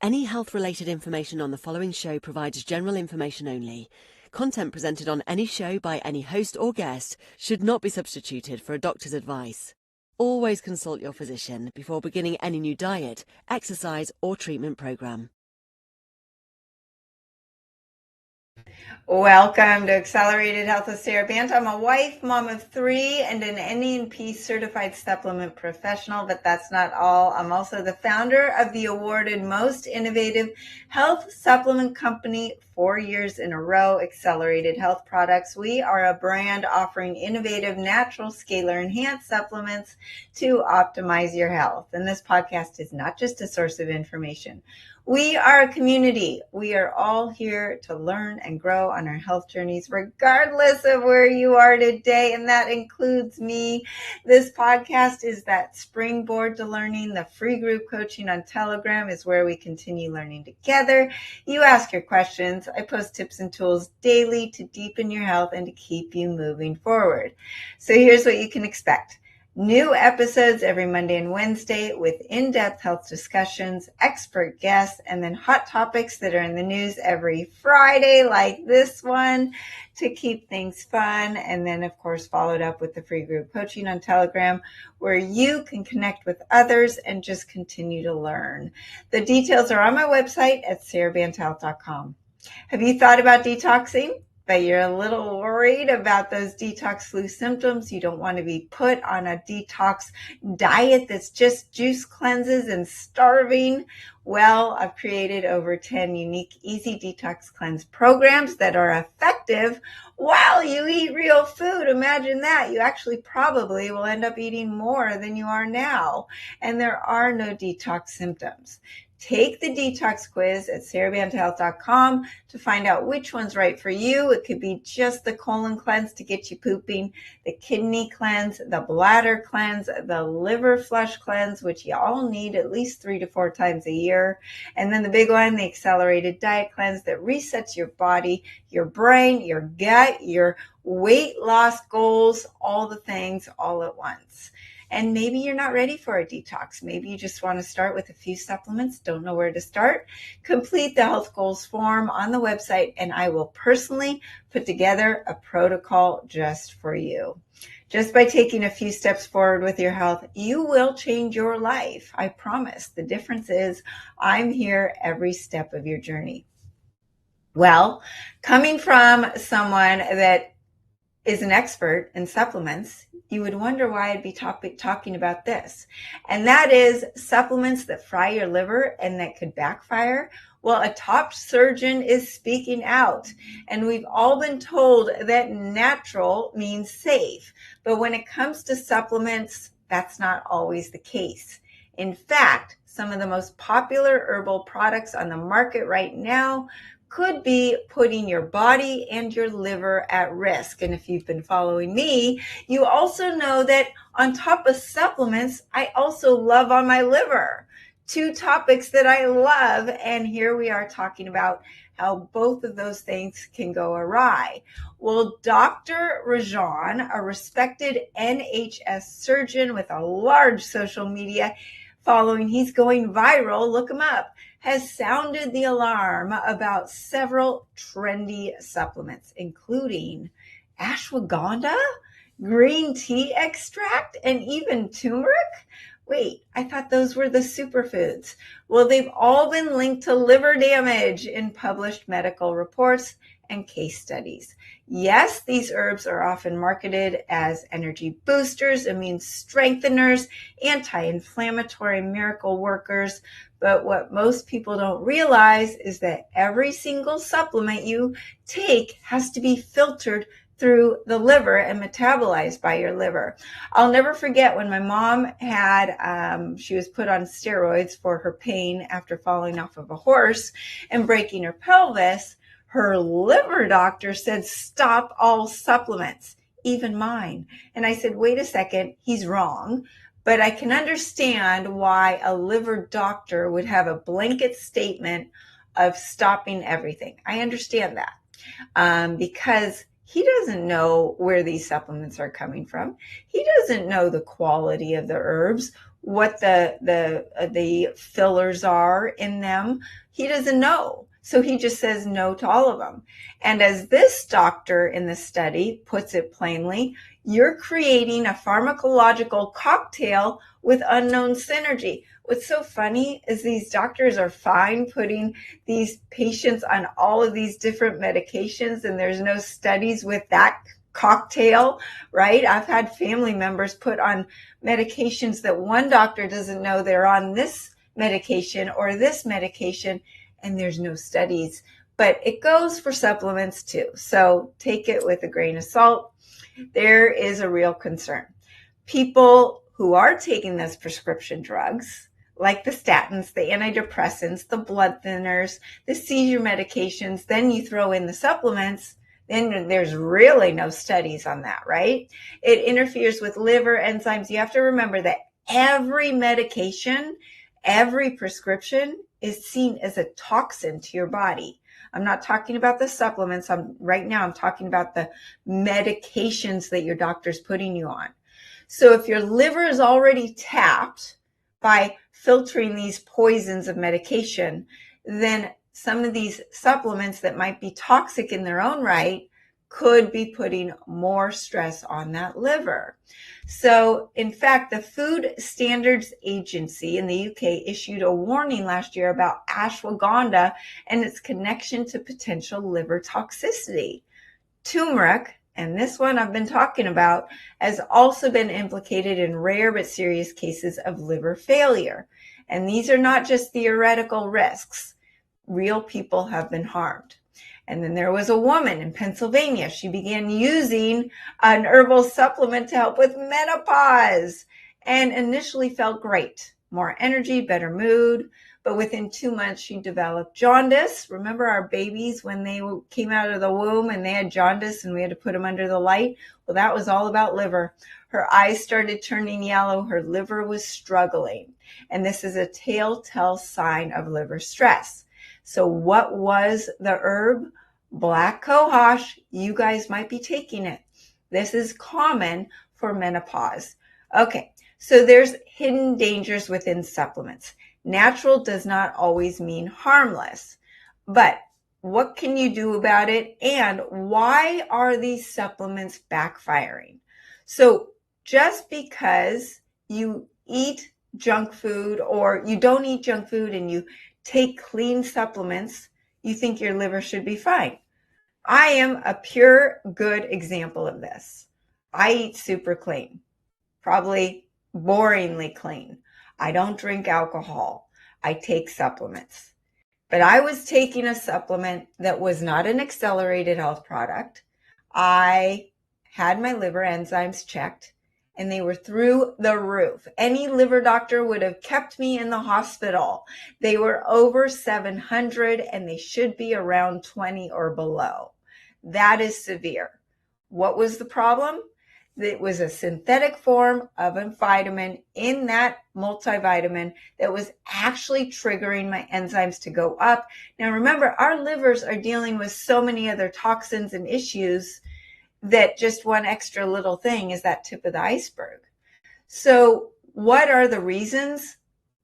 Any health-related information on the following show provides general information only. Content presented on any show by any host or guest should not be substituted for a doctor's advice. Always consult your physician before beginning any new diet, exercise, or treatment program. Welcome to Accelerated Health with Sara Banta. I'm a wife, mom of 3, and an NANP certified supplement professional, but that's not all. I'm also the founder of the awarded most innovative health supplement company 4 years in a row, Accelerated Health Products. We are a brand offering innovative, natural, scalar enhanced supplements to optimize your health. And this podcast is not just a source of information. We are a community. We are all here to learn and grow on our health journeys, regardless of where you are today, and that includes me. This podcast is that springboard to learning. The free group coaching on Telegram is where we continue learning together. You ask your questions. I post tips and tools daily to deepen your health and to keep you moving forward. So here's what you can expect. New episodes every Monday and Wednesday with in-depth health discussions, expert guests, and then hot topics that are in the news every Friday like this one to keep things fun. And then, of course, followed up with the free group coaching on Telegram where you can connect with others and just continue to learn. The details are on my website at SaraBanta.com. Have you thought about detoxing? But you're a little worried about those detox flu symptoms. You don't want to be put on a detox diet that's just juice cleanses and starving. Well, I've created over 10 unique, easy detox cleanse programs that are effective while you eat real food. Imagine that. You actually probably will end up eating more than you are now. And there are no detox symptoms. Take the detox quiz at SaraBantaHealth.com to find out which one's right for you. It could be just the colon cleanse to get you pooping, the kidney cleanse, the bladder cleanse, the liver flush cleanse, which you all need at least 3 to 4 times a year. And then the big one, the accelerated diet cleanse that resets your body, your brain, your gut, your weight loss goals, all the things all at once. And maybe you're not ready for a detox. Maybe you just want to start with a few supplements, don't know where to start. Complete the health goals form on the website, and I will personally put together a protocol just for you. Just by taking a few steps forward with your health, you will change your life. I promise. The difference is I'm here every step of your journey. Well, coming from someone that is an expert in supplements, you would wonder why I'd be talking about this. And that is supplements that fry your liver and that could backfire. Well, a top surgeon is speaking out, and we've all been told that natural means safe. But when it comes to supplements, that's not always the case. In fact, some of the most popular herbal products on the market right now could be putting your body and your liver at risk. And if you've been following me, you also know that on top of supplements, I also love on my liver. 2 topics that I love. And here we are talking about how both of those things can go awry. Well, Dr. Rajan, a respected NHS surgeon with a large social media following, he's going viral, look him up, has sounded the alarm about several trendy supplements, including ashwagandha, green tea extract, and even turmeric. Wait, I thought those were the superfoods. Well, they've all been linked to liver damage in published medical reports and case studies. Yes, these herbs are often marketed as energy boosters, immune strengtheners, anti-inflammatory miracle workers. But what most people don't realize is that every single supplement you take has to be filtered through the liver and metabolized by your liver. I'll never forget when my mom had, she was put on steroids for her pain after falling off of a horse and breaking her pelvis. Her liver doctor said, stop all supplements, even mine. And I said, wait a second, he's wrong. But I can understand why a liver doctor would have a blanket statement of stopping everything. I understand that because he doesn't know where these supplements are coming from. He doesn't know the quality of the herbs. what the fillers are in them. He doesn't know. So he just says no to all of them. And as this doctor in the study puts it plainly, you're creating a pharmacological cocktail with unknown synergy. What's so funny is these doctors are fine putting these patients on all of these different medications, and there's no studies with that cocktail, right? I've had family members put on medications that one doctor doesn't know they're on this medication or this medication, and there's no studies. But it goes for supplements too. So take it with a grain of salt. There is a real concern. People who are taking those prescription drugs, like the statins, the antidepressants, the blood thinners, the seizure medications, then you throw in the supplements, then there's really no studies on that, right? It interferes with liver enzymes. You have to remember that every medication, every prescription is seen as a toxin to your body. I'm not talking about the supplements. Right now I'm talking about the medications that your doctor's putting you on. So if your liver is already tapped by filtering these poisons of medication, then some of these supplements that might be toxic in their own right could be putting more stress on that liver. So in fact, the Food Standards Agency in the UK issued a warning last year about ashwagandha and its connection to potential liver toxicity. Turmeric, and this one I've been talking about, has also been implicated in rare but serious cases of liver failure. And these are not just theoretical risks. Real people have been harmed. And then there was a woman in Pennsylvania. She began using an herbal supplement to help with menopause and initially felt great. More energy, better mood. But within 2 months, she developed jaundice. Remember our babies when they came out of the womb and they had jaundice and we had to put them under the light? Well, that was all about liver. Her eyes started turning yellow. Her liver was struggling. And this is a telltale sign of liver stress. So what was the herb? Black cohosh. You guys might be taking it. This is common for menopause. Okay, so there's hidden dangers within supplements. Natural does not always mean harmless, but what can you do about it? And why are these supplements backfiring? So just because you eat junk food or you don't eat junk food and you take clean supplements, you think your liver should be fine. I am a pure good example of this. I eat super clean, probably boringly clean. I don't drink alcohol. I take supplements. But I was taking a supplement that was not an accelerated health product. I had my liver enzymes checked and they were through the roof. Any liver doctor would have kept me in the hospital. They were over 700 and they should be around 20 or below. That is severe. What was the problem? It was a synthetic form of a vitamin in that multivitamin that was actually triggering my enzymes to go up. Now remember, our livers are dealing with so many other toxins and issues that just one extra little thing is that tip of the iceberg. So what are the reasons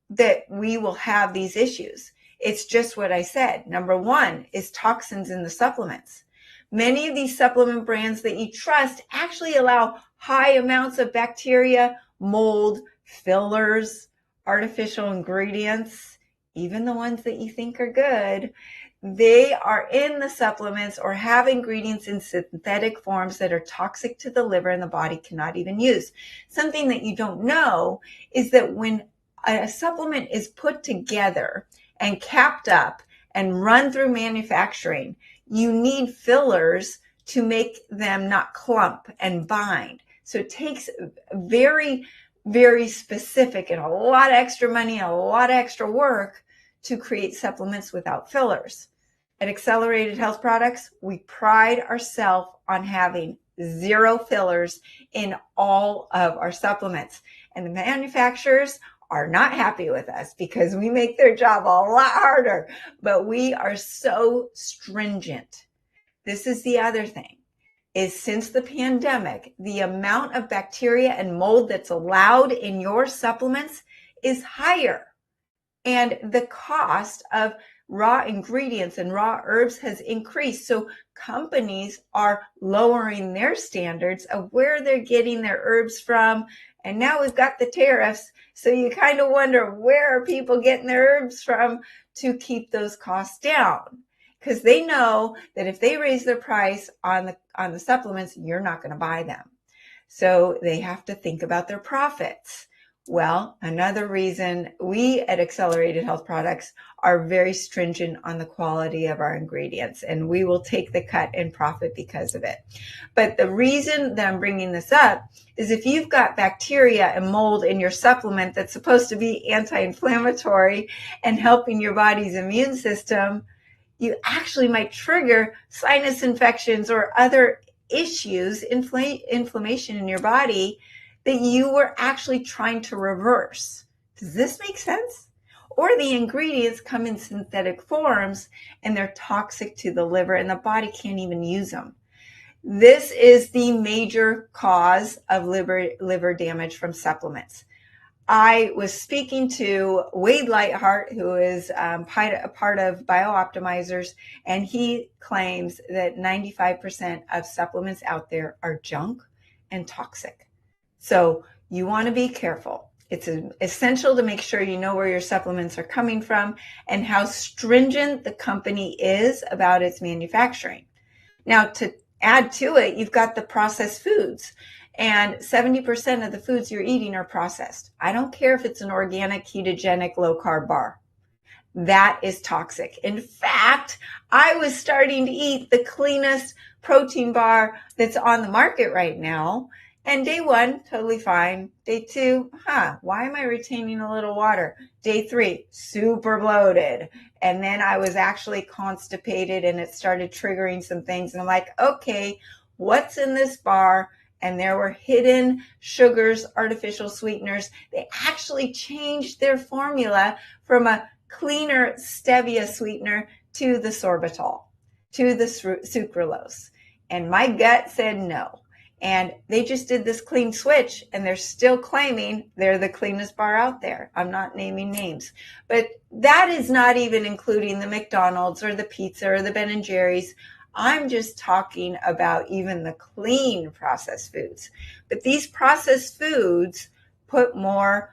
that we will have these issues? It's just what I said. Number one is toxins in the supplements. Many of these supplement brands that you trust actually allow high amounts of bacteria, mold, fillers, artificial ingredients, even the ones that you think are good. They are in the supplements or have ingredients in synthetic forms that are toxic to the liver and the body cannot even use. Something that you don't know is that when a supplement is put together and capped up and run through manufacturing, you need fillers to make them not clump and bind. So it takes very, very specific and a lot of extra money, a lot of extra work to create supplements without fillers. At Accelerated Health Products, we pride ourselves on having 0 fillers in all of our supplements. And the manufacturers are not happy with us because we make their job a lot harder, but we are so stringent. This is the other thing, is since the pandemic, the amount of bacteria and mold that's allowed in your supplements is higher. And the cost of raw ingredients and raw herbs has increased. So companies are lowering their standards of where they're getting their herbs from. And now we've got the tariffs. So you kind of wonder, where are people getting their herbs from to keep those costs down? Because they know that if they raise their price on the supplements, you're not going to buy them. So they have to think about their profits. Well, another reason we at Accelerated Health Products are very stringent on the quality of our ingredients, and we will take the cut and profit because of it. But the reason that I'm bringing this up is if you've got bacteria and mold in your supplement that's supposed to be anti-inflammatory and helping your body's immune system, you actually might trigger sinus infections or other issues, inflammation in your body that you were actually trying to reverse. Does this make sense? Or the ingredients come in synthetic forms and they're toxic to the liver and the body can't even use them. This is the major cause of liver damage from supplements. I was speaking to Wade Lightheart, who is a part of BioOptimizers, and he claims that 95% of supplements out there are junk and toxic. So you want to be careful. It's essential to make sure you know where your supplements are coming from and how stringent the company is about its manufacturing. Now, to add to it, you've got the processed foods. And 70% of the foods you're eating are processed. I don't care if it's an organic, ketogenic, low-carb bar. That is toxic. In fact, I was starting to eat the cleanest protein bar that's on the market right now. And day 1, totally fine. Day 2, why am I retaining a little water? Day 3, super bloated. And then I was actually constipated and it started triggering some things. And I'm like, okay, what's in this bar? And there were hidden sugars, artificial sweeteners. They actually changed their formula from a cleaner stevia sweetener to the sorbitol, to the sucralose. And my gut said no. And they just did this clean switch and they're still claiming they're the cleanest bar out there. I'm not naming names, but that is not even including the McDonald's or the pizza or the Ben & Jerry's. I'm just talking about even the clean processed foods. But these processed foods put more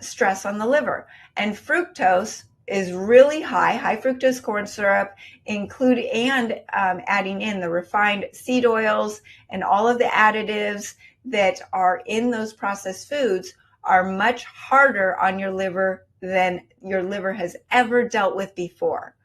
stress on the liver. And fructose is really high fructose corn syrup, adding in the refined seed oils and all of the additives that are in those processed foods are much harder on your liver than your liver has ever dealt with before.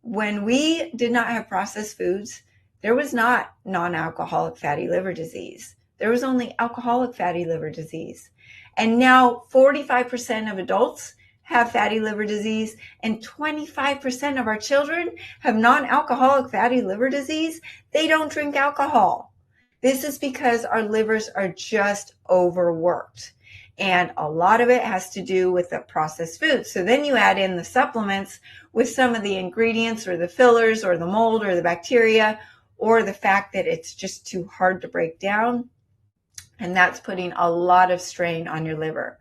When we did not have processed foods, there was not non-alcoholic fatty liver disease. There was only alcoholic fatty liver disease. And now 45% of adults have fatty liver disease and 25% of our children have non-alcoholic fatty liver disease. They don't drink alcohol. This is because our livers are just overworked. And a lot of it has to do with the processed foods. So then you add in the supplements with some of the ingredients or the fillers or the mold or the bacteria or the fact that it's just too hard to break down. And that's putting a lot of strain on your liver.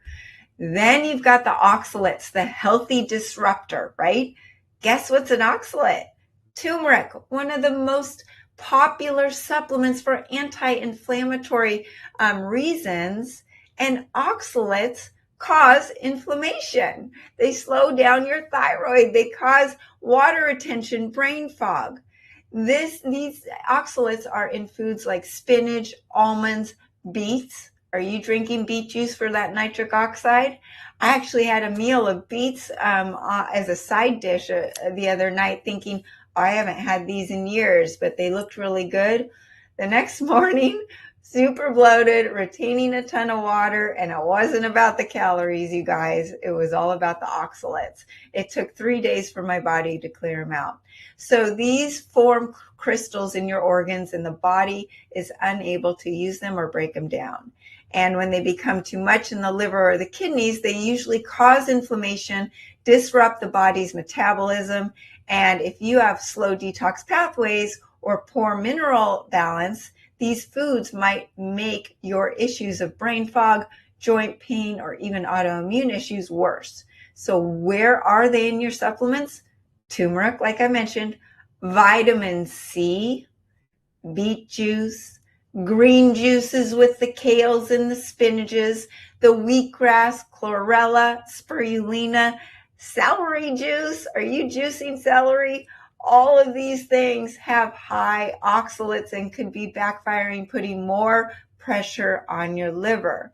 Then you've got the oxalates, the healthy disruptor, right? Guess what's an oxalate? Turmeric, one of the most popular supplements for anti-inflammatory reasons. And oxalates cause inflammation. They slow down your thyroid. They cause water retention, brain fog. These oxalates are in foods like spinach, almonds, beets. Are you drinking beet juice for that nitric oxide? I actually had a meal of beets as a side dish the other night thinking, I haven't had these in years, but they looked really good. The next morning, super bloated, retaining a ton of water, and it wasn't about the calories, you guys. It was all about the oxalates. It took 3 days for my body to clear them out. So these form crystals in your organs, and the body is unable to use them or break them down. And when they become too much in the liver or the kidneys, they usually cause inflammation, disrupt the body's metabolism. And if you have slow detox pathways or poor mineral balance, these foods might make your issues of brain fog, joint pain, or even autoimmune issues worse. So where are they in your supplements? Turmeric, like I mentioned, vitamin C, beet juice, green juices with the kales and the spinaches, the wheatgrass, chlorella, spirulina, celery juice. Are you juicing celery? All of these things have high oxalates and could be backfiring, putting more pressure on your liver.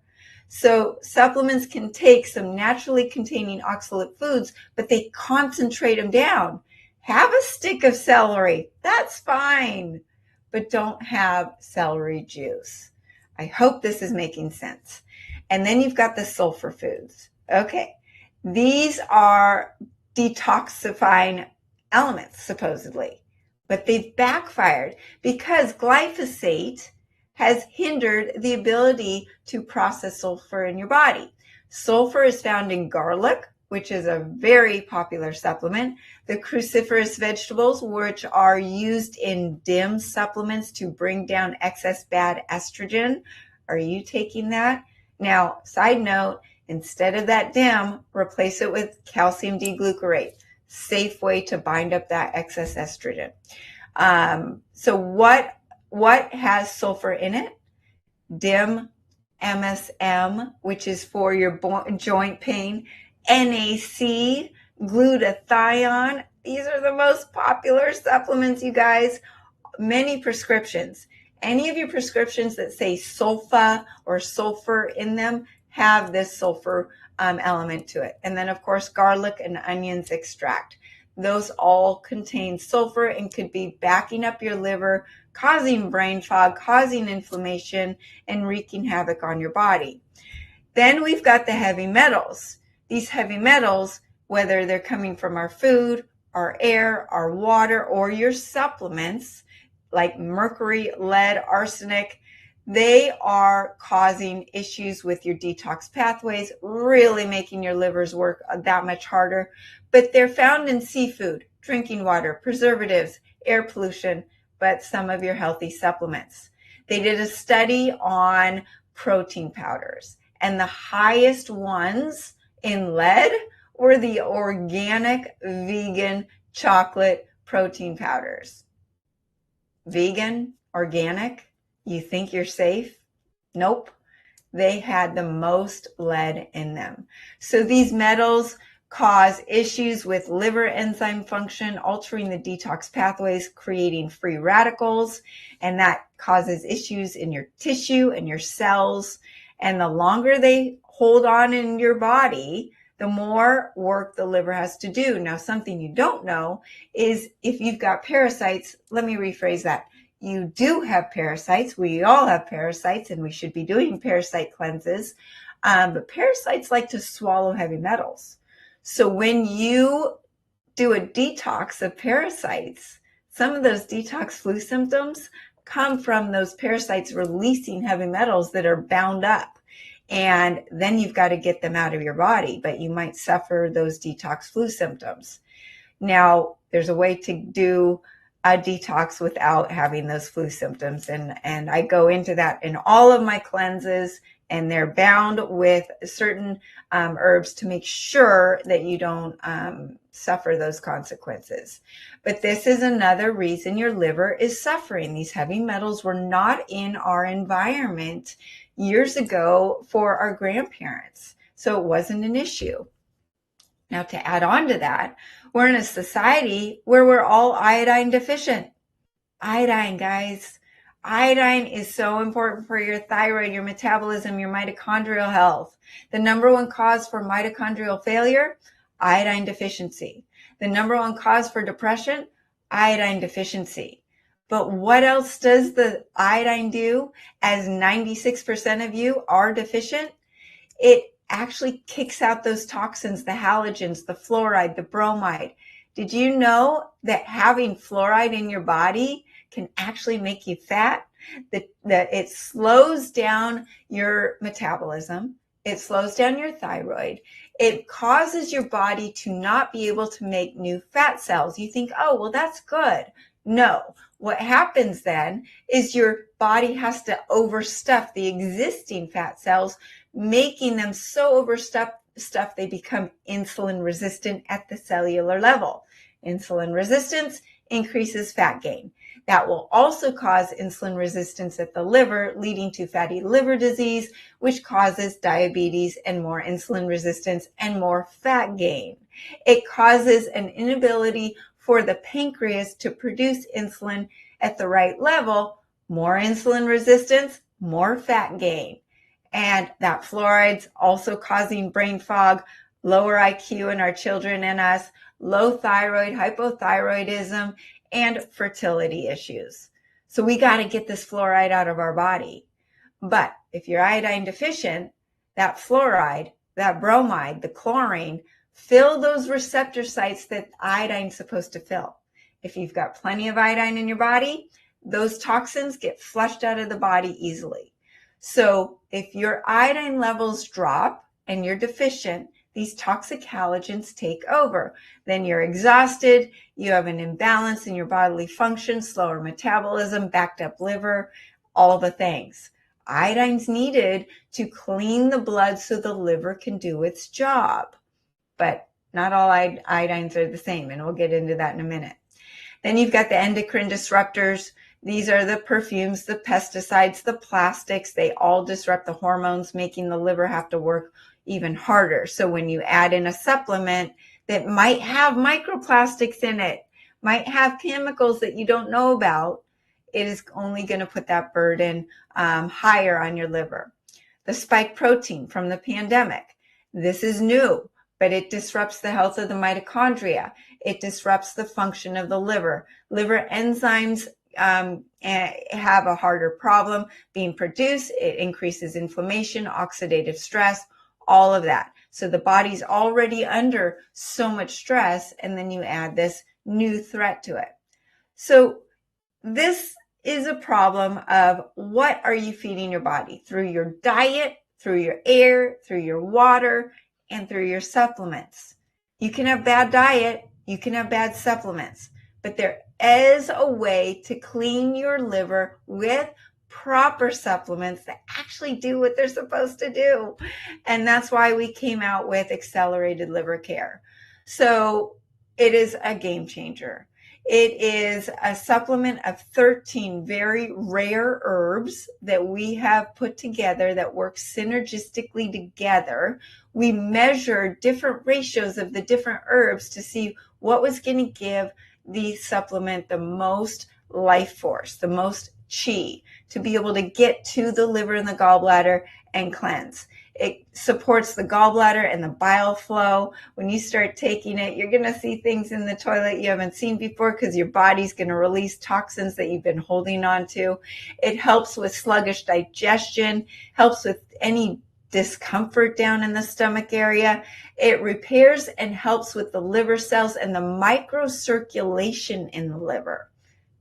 So supplements can take some naturally containing oxalate foods, but they concentrate them down. Have a stick of celery. That's fine, but don't have celery juice. I hope this is making sense. And then you've got the sulfur foods. Okay, these are detoxifying elements, supposedly, but they've backfired because glyphosate has hindered the ability to process sulfur in your body. Sulfur is found in garlic, which is a very popular supplement, the cruciferous vegetables, which are used in DIM supplements to bring down excess bad estrogen. Are you taking that? Now, side note, instead of that DIM, replace it with calcium D-glucarate. Safe way to bind up that excess estrogen. So what has sulfur in it? DIM, MSM, which is for your joint pain, NAC, glutathione. These are the most popular supplements, you guys. Many prescriptions. Any of your prescriptions that say sulfa or sulfur in them have this sulfur element to it. And then, of course, garlic and onions extract. Those all contain sulfur and could be backing up your liver, causing brain fog, causing inflammation, and wreaking havoc on your body. Then we've got the heavy metals. These heavy metals, whether they're coming from our food, our air, our water, or your supplements, like mercury, lead, arsenic, they are causing issues with your detox pathways, really making your livers work that much harder. But they're found in seafood, drinking water, preservatives, air pollution, but some of your healthy supplements. They did a study on protein powders, and the highest ones in lead were the organic vegan chocolate protein powders. Vegan, organic, you think you're safe? Nope. They had the most lead in them. So these metals cause issues with liver enzyme function, altering the detox pathways, creating free radicals, and that causes issues in your tissue and your cells. And the longer they hold on in your body, the more work the liver has to do. Now, something you don't know is if you've got parasites, let me rephrase that. You do have parasites. We all have parasites, and we should be doing parasite cleanses. But parasites like to swallow heavy metals. So when you do a detox of parasites, some of those detox flu symptoms come from those parasites releasing heavy metals that are bound up. And then you've got to get them out of your body, but you might suffer those detox flu symptoms. Now, there's a way to do a detox without having those flu symptoms. And I go into that in all of my cleanses, and they're bound with certain herbs to make sure that you don't suffer those consequences. But this is another reason your liver is suffering. These heavy metals were not in our environment years ago for our grandparents, so it wasn't an issue. Now, to add on to that, we're in a society where we're all iodine deficient. Iodine, guys. Iodine is so important for your thyroid, your metabolism, your mitochondrial health. The number one cause for mitochondrial failure, iodine deficiency. The number one cause for depression, iodine deficiency. But what else does the iodine do, as 96% of you are deficient? It actually kicks out those toxins, the halogens, the fluoride, the bromide. Did you know that having fluoride in your body can actually make you fat? That it slows down your metabolism. It slows down your thyroid. It causes your body to not be able to make new fat cells. You think, oh, well, that's good. No. What happens then is your body has to overstuff the existing fat cells making them so overstuffed they become insulin resistant at the cellular level. Insulin resistance increases fat gain. That will also cause insulin resistance at the liver, leading to fatty liver disease, which causes diabetes and more insulin resistance and more fat gain. It causes an inability for the pancreas to produce insulin at the right level, more insulin resistance, more fat gain. And that fluoride's also causing brain fog, lower IQ in our children and us, low thyroid, hypothyroidism, and fertility issues. So we got to get this fluoride out of our body. But if you're iodine deficient, that fluoride, that bromide, the chlorine, fill those receptor sites that iodine's supposed to fill. If you've got plenty of iodine in your body, those toxins get flushed out of the body easily. So if your iodine levels drop and you're deficient, these toxic halogens take over. Then you're exhausted, you have an imbalance in your bodily function, slower metabolism, backed up liver, all the things. Iodine's needed to clean the blood so the liver can do its job. But not all iodines are the same, and we'll get into that in a minute. Then you've got the endocrine disruptors. These are the perfumes, the pesticides, the plastics. They all disrupt the hormones, making the liver have to work even harder. So when you add in a supplement that might have microplastics in it, might have chemicals that you don't know about, it is only going to put that burden higher on your liver. The spike protein from the pandemic. This is new, but it disrupts the health of the mitochondria. It disrupts the function of the liver. Liver enzymes have a harder problem being produced. It increases inflammation, oxidative stress, all of that. So the body's already under so much stress, and then you add this new threat to it. So this is a problem of what are you feeding your body through your diet, through your air, through your water, and through your supplements. You can have bad diet, you can have bad supplements, but there is a way to clean your liver with proper supplements that actually do what they're supposed to do. And that's why we came out with accelerated liver care. So it is a game changer. It is a supplement of 13 very rare herbs that we have put together that work synergistically together. We measured different ratios of the different herbs to see what was going to give the supplement the most life force, the most chi, to be able to get to the liver and the gallbladder and cleanse. It supports the gallbladder and the bile flow. When you start taking it, you're going to see things in the toilet you haven't seen before because your body's going to release toxins that you've been holding on to. It helps with sluggish digestion, helps with any discomfort down in the stomach area. It repairs and helps with the liver cells and the microcirculation in the liver.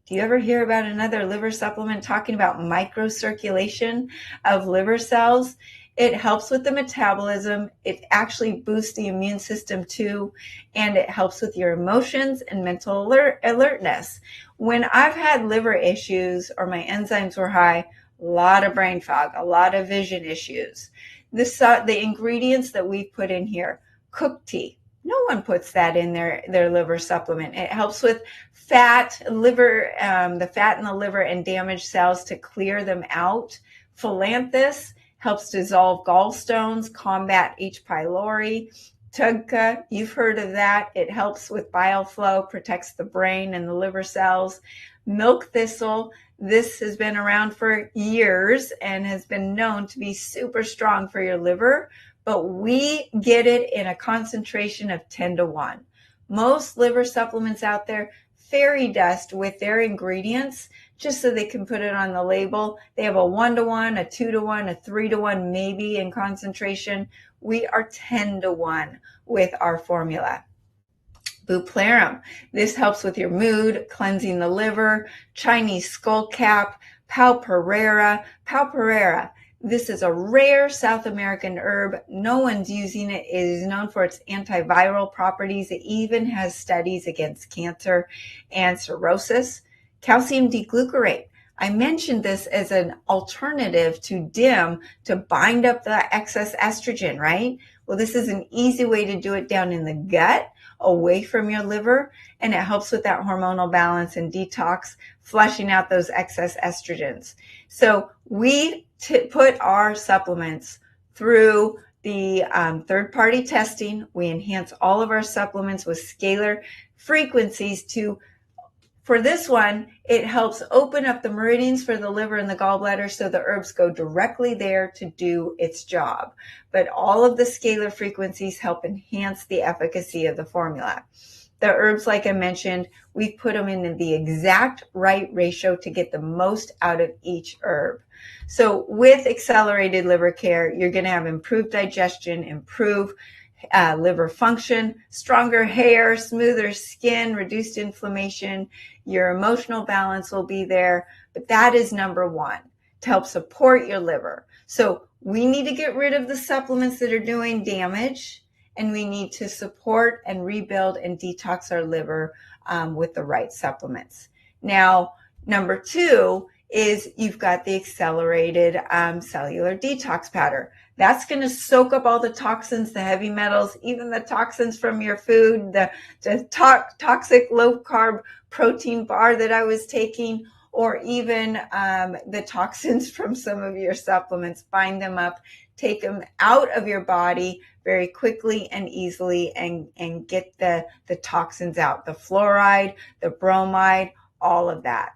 Do you ever hear about another liver supplement talking about microcirculation of liver cells? It helps with the metabolism. It actually boosts the immune system too, and it helps with your emotions and mental alertness. When I've had liver issues or my enzymes were high, a lot of brain fog, a lot of vision issues. The ingredients that we put in here, cooked tea. No one puts that in their liver supplement. It helps with fat, liver, the fat in the liver and damaged cells to clear them out. Philanthus helps dissolve gallstones, combat H. pylori. Tugka, you've heard of that. It helps with bile flow, protects the brain and the liver cells. Milk thistle, this has been around for years and has been known to be super strong for your liver, but we get it in a concentration of 10-1. Most liver supplements out there fairy dust with their ingredients just so they can put it on the label. They have a 1-1, a 2-1, a 3-1 maybe in concentration. We are 10-1 with our formula. Bupleurum. This helps with your mood, cleansing the liver. Chinese skullcap, Pauperera. Pauperera. This is a rare South American herb. No one's using it. It is known for its antiviral properties. It even has studies against cancer and cirrhosis. Calcium D-glucarate, I mentioned this as an alternative to DIM to bind up the excess estrogen, right? Well, this is an easy way to do it down in the gut, away from your liver, and it helps with that hormonal balance and detox, flushing out those excess estrogens. So we put our supplements through the third-party testing. We enhance all of our supplements with scalar frequencies for this one, it helps open up the meridians for the liver and the gallbladder so the herbs go directly there to do its job. But all of the scalar frequencies help enhance the efficacy of the formula. The herbs, like I mentioned, we put them in the exact right ratio to get the most out of each herb. So with accelerated liver care, you're going to have improved digestion, improved liver function, stronger hair, smoother skin, reduced inflammation. Your emotional balance will be there. But that is number one, to help support your liver. So we need to get rid of the supplements that are doing damage, and we need to support and rebuild and detox our liver with the right supplements. Now, number two is you've got the accelerated cellular detox powder. That's going to soak up all the toxins, the heavy metals, even the toxins from your food, the toxic low-carb protein bar that I was taking, or even the toxins from some of your supplements. Bind them up, take them out of your body very quickly and easily, and get the toxins out, the fluoride, the bromide, all of that.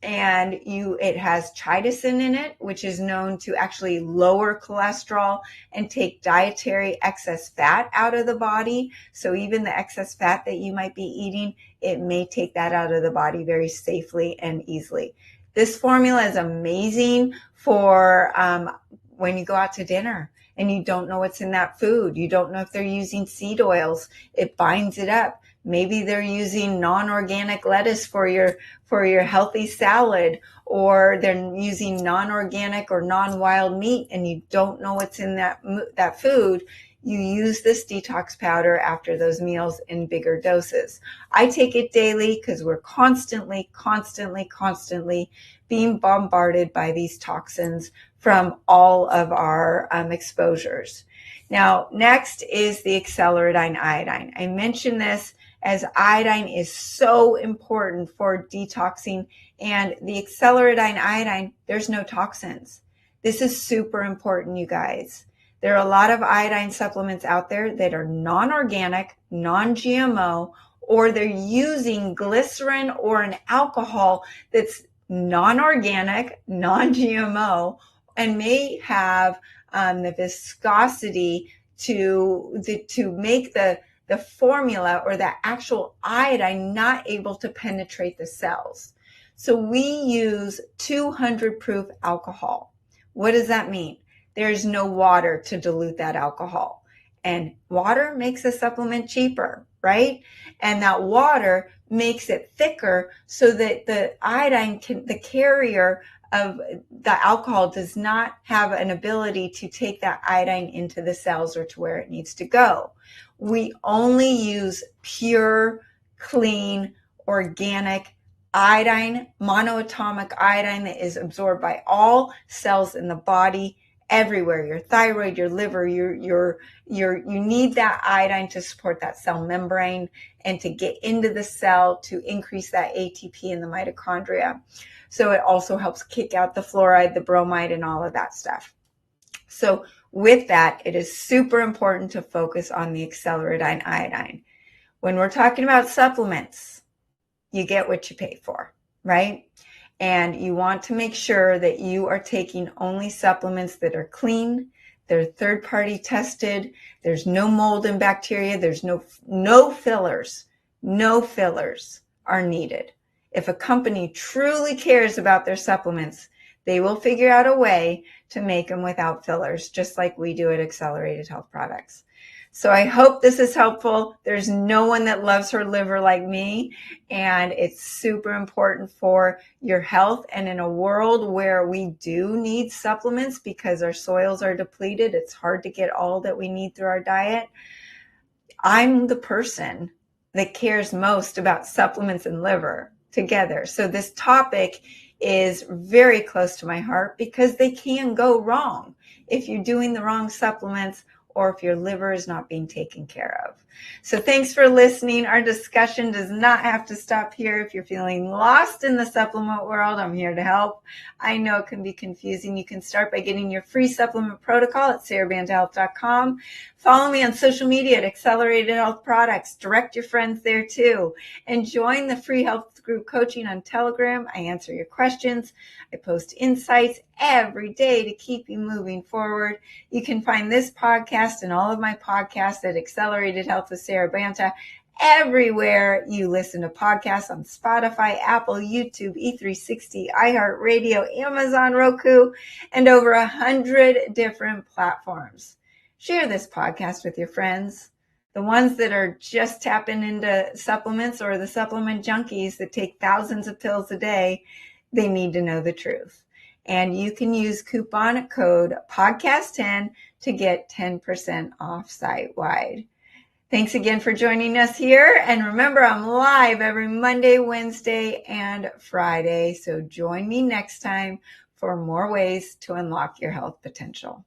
And it has chitosan in it, which is known to actually lower cholesterol and take dietary excess fat out of the body. So even the excess fat that you might be eating, it may take that out of the body very safely and easily. This formula is amazing for when you go out to dinner and you don't know what's in that food. You don't know if they're using seed oils. It binds it up. Maybe they're using non-organic lettuce for your healthy salad, or they're using non-organic or non-wild meat, and you don't know what's in that food. You use this detox powder after those meals in bigger doses. I take it daily because we're constantly being bombarded by these toxins from all of our exposures. Now, next is the acceleradine iodine. I mentioned this as iodine is so important for detoxing, and the acceleradine iodine, there's no toxins. This is super important, you guys. There are a lot of iodine supplements out there that are non-organic, non-GMO, or they're using glycerin or an alcohol that's non-organic, non-GMO, and may have the viscosity to make the formula or the actual iodine not able to penetrate the cells. So we use 200 proof alcohol. What does that mean? There's no water to dilute that alcohol. And water makes a supplement cheaper, right? And that water makes it thicker so that the iodine the carrier of the alcohol does not have an ability to take that iodine into the cells or to where it needs to go. We only use pure, clean, organic iodine, monoatomic iodine that is absorbed by all cells in the body, everywhere. Your thyroid, your liver, you need that iodine to support that cell membrane and to get into the cell to increase that ATP in the mitochondria. So it also helps kick out the fluoride, the bromide, and all of that stuff. So with that, it is super important to focus on the acceleradine iodine. When we're talking about supplements, you get what you pay for, right? And you want to make sure that you are taking only supplements that are clean, they're third-party tested, there's no mold and bacteria, there's no fillers. No fillers are needed. If a company truly cares about their supplements, they will figure out a way to make them without fillers, just like we do at Accelerated Health Products. So I hope this is helpful. There's no one that loves her liver like me, and it's super important for your health. And in a world where we do need supplements because our soils are depleted, it's hard to get all that we need through our diet. I'm the person that cares most about supplements and liver together. So this topic is very close to my heart because they can go wrong if you're doing the wrong supplements or if your liver is not being taken care of. So thanks for listening. Our discussion does not have to stop here. If you're feeling lost in the supplement world, I'm here to help. I know it can be confusing. You can start by getting your free supplement protocol at SaraBantaHealth.com. Follow me on social media at Accelerated Health Products. Direct your friends there too. And join the free health group coaching on Telegram. I answer your questions. I post insights every day to keep you moving forward. You can find this podcast and all of my podcasts at Accelerated Health with Sara Banta everywhere you listen to podcasts, on Spotify, Apple, YouTube, E360, iHeartRadio, Amazon, Roku, and over 100 different platforms. Share this podcast with your friends, the ones that are just tapping into supplements or the supplement junkies that take thousands of pills a day. They need to know the truth. And you can use coupon code podcast10 to get 10% off site-wide. Thanks again for joining us here. And remember, I'm live every Monday, Wednesday, and Friday. So join me next time for more ways to unlock your health potential.